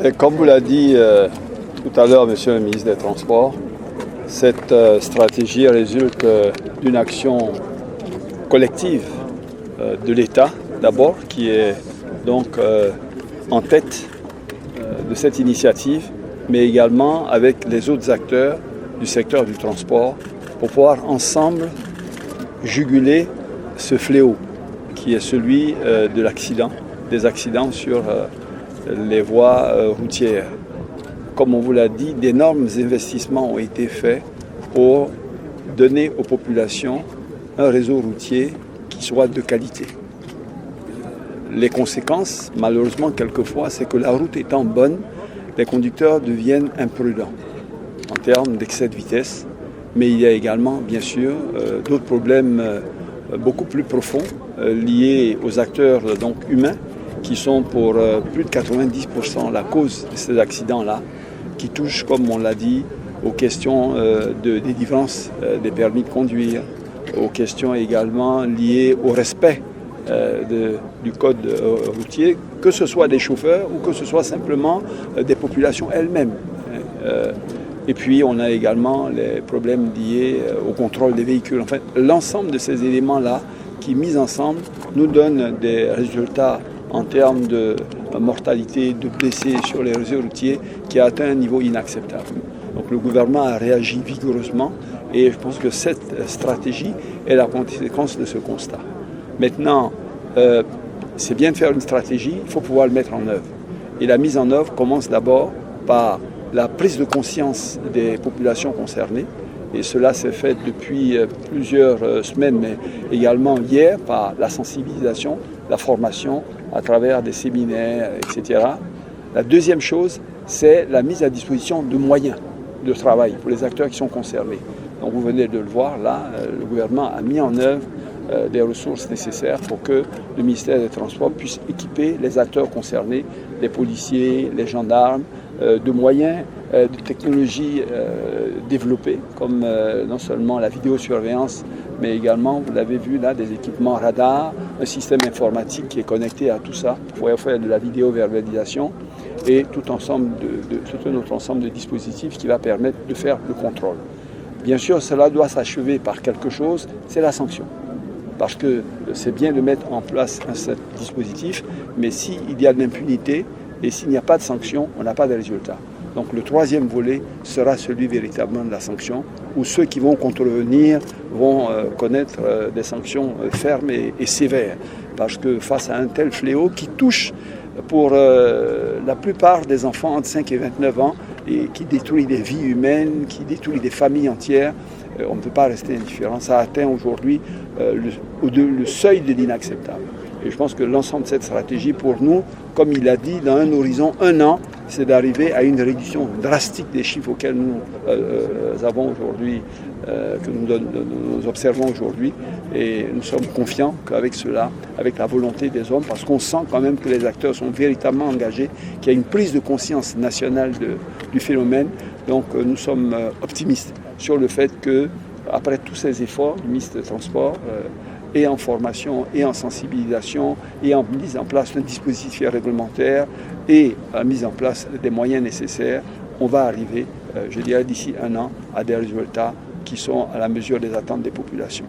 Et comme vous l'a dit tout à l'heure, Monsieur le ministre des Transports, cette stratégie résulte d'une action collective de l'État, d'abord, qui est donc en tête de cette initiative, mais également avec les autres acteurs du secteur du transport pour pouvoir ensemble juguler ce fléau qui est celui de l'accident, des accidents sur les voies routières. Comme on vous l'a dit, d'énormes investissements ont été faits pour donner aux populations un réseau routier qui soit de qualité. Les conséquences, malheureusement, quelquefois, c'est que la route étant bonne, les conducteurs deviennent imprudents en termes d'excès de vitesse, mais il y a également, bien sûr, d'autres problèmes beaucoup plus profonds liés aux acteurs donc, humains qui sont pour plus de 90% la cause de ces accidents-là, qui touchent, comme on l'a dit, aux questions de délivrance des permis de conduire, aux questions également liées au respect du code routier, que ce soit des chauffeurs ou que ce soit simplement des populations elles-mêmes. Et puis on a également les problèmes liés au contrôle des véhicules. En fait, l'ensemble de ces éléments-là qui, mis ensemble, nous donnent des résultats en termes de mortalité, de blessés sur les réseaux routiers qui a atteint un niveau inacceptable. Donc le gouvernement a réagi vigoureusement et je pense que cette stratégie est la conséquence de ce constat. Maintenant, c'est bien de faire une stratégie, il faut pouvoir le mettre en œuvre. Et la mise en œuvre commence d'abord par la prise de conscience des populations concernées. Et cela s'est fait depuis plusieurs semaines, mais également hier par la sensibilisation, la formation à travers des séminaires, etc. La deuxième chose, c'est la mise à disposition de moyens de travail pour les acteurs qui sont concernés. Donc vous venez de le voir, là, le gouvernement a mis en œuvre des ressources nécessaires pour que le ministère des Transports puisse équiper les acteurs concernés, les policiers, les gendarmes, de moyens, de technologies développées, comme non seulement la vidéosurveillance, mais également, vous l'avez vu là, des équipements radars, un système informatique qui est connecté à tout ça pour faire de la vidéo-verbalisation et tout un autre ensemble de dispositifs qui va permettre de faire le contrôle. Bien sûr, cela doit s'achever par quelque chose, c'est la sanction. Parce que c'est bien de mettre en place un dispositif, mais s'il y a de l'impunité et s'il n'y a pas de sanction, on n'a pas de résultat. Donc le troisième volet sera celui véritablement de la sanction, où ceux qui vont contrevenir vont connaître des sanctions fermes et sévères. Parce que face à un tel fléau qui touche pour la plupart des enfants entre 5 et 29 ans, et qui détruit des vies humaines, qui détruit des familles entières, on ne peut pas rester indifférent. Ça atteint aujourd'hui le seuil de l'inacceptable. Et je pense que l'ensemble de cette stratégie, pour nous, comme il a dit, dans un horizon 1 an, c'est d'arriver à une réduction drastique des chiffres auxquels nous avons aujourd'hui, que nous observons aujourd'hui. Et nous sommes confiants qu'avec cela, avec la volonté des hommes, parce qu'on sent quand même que les acteurs sont véritablement engagés, qu'il y a une prise de conscience nationale du phénomène. Donc nous sommes optimistes sur le fait que, après tous ces efforts du ministre des Transports, et en formation, et en sensibilisation, et en mise en place d'un dispositif réglementaire, et en mise en place des moyens nécessaires, on va arriver, je dirais d'ici 1 an, à des résultats qui sont à la mesure des attentes des populations.